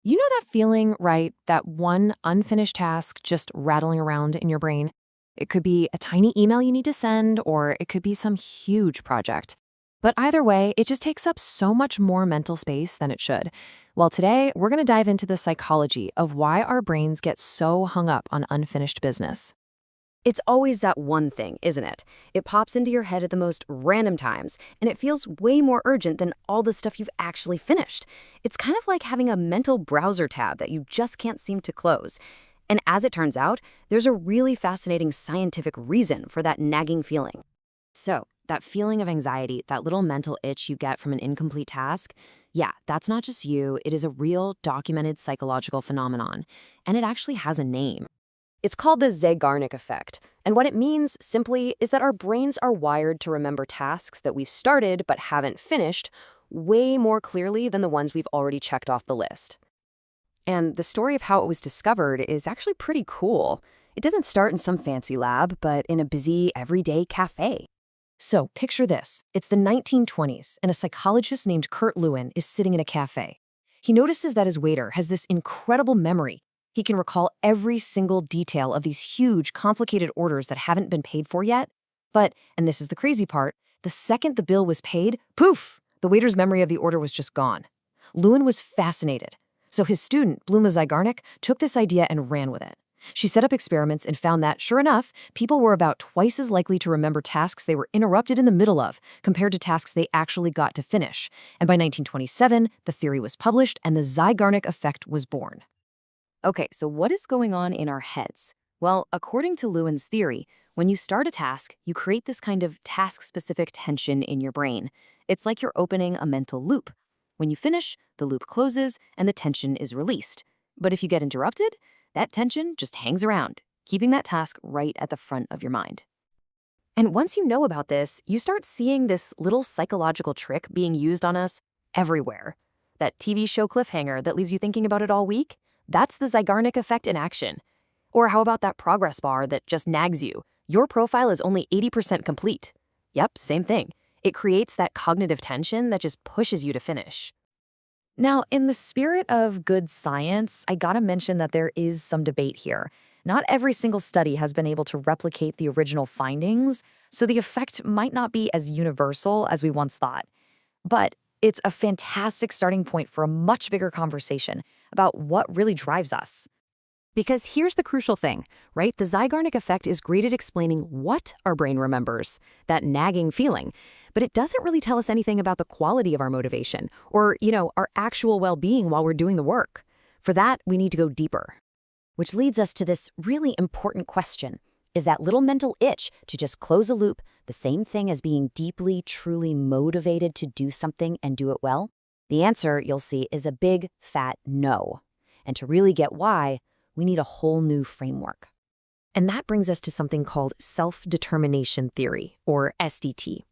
You know that feeling, right? That one unfinished task just rattling around in your brain? It could be a tiny email you need to send, or it could be some huge project. But either way, it just takes up so much more mental space than it should. Well, today, we're going to dive into the psychology of why our brains get so hung up on unfinished business. It's always that one thing, isn't it? It pops into your head at the most random times, and it feels way more urgent than all the stuff you've actually finished. It's kind of like having a mental browser tab that you just can't seem to close. And as it turns out, there's a really fascinating scientific reason for that nagging feeling. So, that feeling of anxiety, that little mental itch you get from an incomplete task, yeah, that's not just you, it is a real documented psychological phenomenon. And it actually has a name. It's called the Zeigarnik effect, and what it means, simply, is that our brains are wired to remember tasks that we've started but haven't finished way more clearly than the ones we've already checked off the list. And the story of how it was discovered is actually pretty cool. It doesn't start in some fancy lab, but in a busy, everyday cafe. So, picture this. It's the 1920s, and a psychologist named Kurt Lewin is sitting in a cafe. He notices that his waiter has this incredible memory. He can recall every single detail of these huge, complicated orders that haven't been paid for yet. But, and this is the crazy part, the second the bill was paid, poof, the waiter's memory of the order was just gone. Lewin was fascinated. So his student, Bluma Zeigarnik, took this idea and ran with it. She set up experiments and found that, sure enough, people were about twice as likely to remember tasks they were interrupted in the middle of compared to tasks they actually got to finish. And by 1927, the theory was published and the Zeigarnik effect was born. Okay, so what is going on in our heads? Well, according to Lewin's theory, when you start a task, you create this kind of task-specific tension in your brain. It's like you're opening a mental loop. When you finish, the loop closes and the tension is released. But if you get interrupted, that tension just hangs around, keeping that task right at the front of your mind. And once you know about this, you start seeing this little psychological trick being used on us everywhere. That TV show cliffhanger that leaves you thinking about it all week? That's the Zeigarnik effect in action. Or how about that progress bar that just nags you? Your profile is only 80% complete. Yep, same thing. It creates that cognitive tension that just pushes you to finish. Now, in the spirit of good science, I gotta mention that there is some debate here. Not every single study has been able to replicate the original findings, so the effect might not be as universal as we once thought. But it's a fantastic starting point for a much bigger conversation about what really drives us. Because here's the crucial thing, right? The Zeigarnik effect is great at explaining what our brain remembers, that nagging feeling, but it doesn't really tell us anything about the quality of our motivation or, our actual well-being while we're doing the work. For that, we need to go deeper. Which leads us to this really important question. Is that little mental itch to just close a loop the same thing as being deeply, truly motivated to do something and do it well? The answer, you'll see, is a big, fat no. And to really get why, we need a whole new framework. And that brings us to something called self-determination theory, or SDT.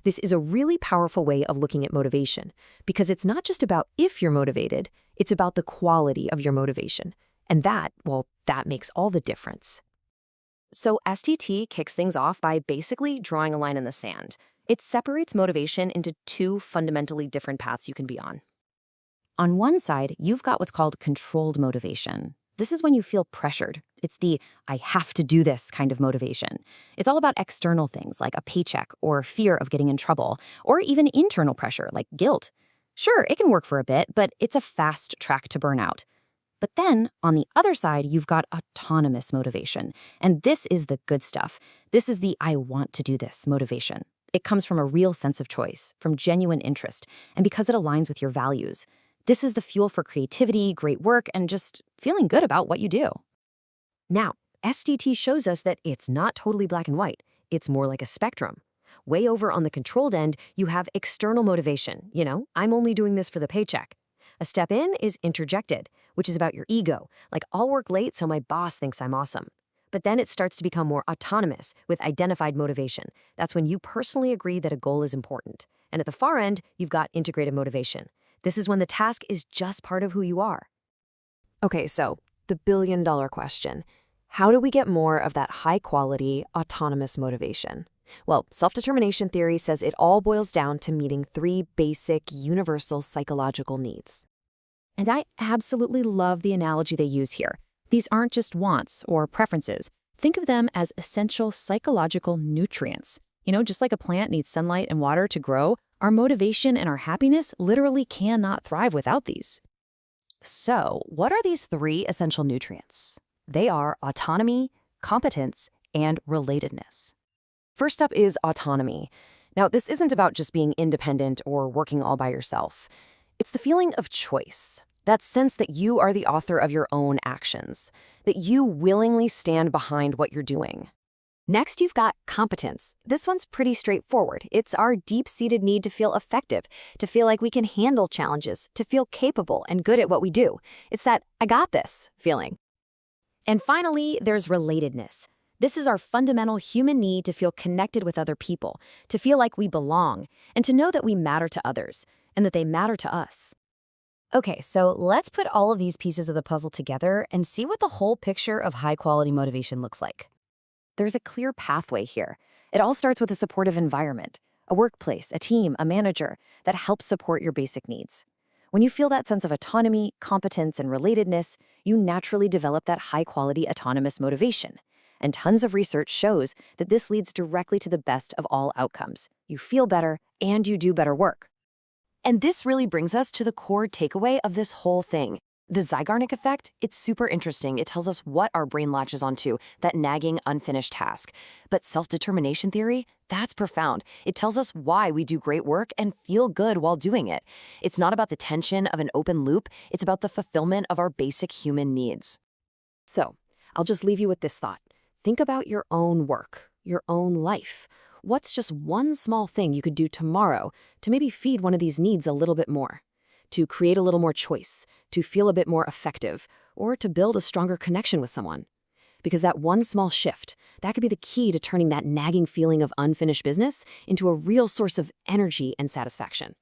This is a really powerful way of looking at motivation, because it's not just about if you're motivated, it's about the quality of your motivation. And that makes all the difference. So SDT kicks things off by basically drawing a line in the sand. It separates motivation into two fundamentally different paths you can be on. On one side, you've got what's called controlled motivation. This is when you feel pressured. It's the I have to do this kind of motivation. It's all about external things like a paycheck or fear of getting in trouble, or even internal pressure like guilt. Sure, it can work for a bit, but it's a fast track to burnout. But then, on the other side, you've got autonomous motivation. And this is the good stuff. This is the I want to do this motivation. It comes from a real sense of choice, from genuine interest, and because it aligns with your values. This is the fuel for creativity, great work, and just feeling good about what you do. Now, SDT shows us that it's not totally black and white. It's more like a spectrum. Way over on the controlled end, you have external motivation. I'm only doing this for the paycheck. A step in is interjected, which is about your ego, like I'll work late so my boss thinks I'm awesome. But then it starts to become more autonomous with identified motivation. That's when you personally agree that a goal is important. And at the far end, you've got integrated motivation. This is when the task is just part of who you are. Okay, so the billion-dollar question. How do we get more of that high-quality, autonomous motivation? Well, self-determination theory says it all boils down to meeting three basic, universal psychological needs. And I absolutely love the analogy they use here. These aren't just wants or preferences. Think of them as essential psychological nutrients. Just like a plant needs sunlight and water to grow, our motivation and our happiness literally cannot thrive without these. So, what are these three essential nutrients? They are autonomy, competence, and relatedness. First up is autonomy. Now, this isn't about just being independent or working all by yourself. It's the feeling of choice, that sense that you are the author of your own actions, that you willingly stand behind what you're doing. Next, you've got competence. This one's pretty straightforward. It's our deep-seated need to feel effective, to feel like we can handle challenges, to feel capable and good at what we do. It's that "I got this" feeling. And finally, there's relatedness. This is our fundamental human need to feel connected with other people, to feel like we belong, and to know that we matter to others, and that they matter to us. Okay, so let's put all of these pieces of the puzzle together and see what the whole picture of high-quality motivation looks like. There's a clear pathway here. It all starts with a supportive environment, a workplace, a team, a manager that helps support your basic needs. When you feel that sense of autonomy, competence, and relatedness, you naturally develop that high-quality autonomous motivation. And tons of research shows that this leads directly to the best of all outcomes. You feel better, and you do better work. And this really brings us to the core takeaway of this whole thing. The Zeigarnik effect, it's super interesting. It tells us what our brain latches onto, that nagging, unfinished task. But self-determination theory, that's profound. It tells us why we do great work and feel good while doing it. It's not about the tension of an open loop. It's about the fulfillment of our basic human needs. So, I'll just leave you with this thought. Think about your own work, your own life. What's just one small thing you could do tomorrow to maybe feed one of these needs a little bit more? To create a little more choice, to feel a bit more effective, or to build a stronger connection with someone. Because that one small shift, that could be the key to turning that nagging feeling of unfinished business into a real source of energy and satisfaction.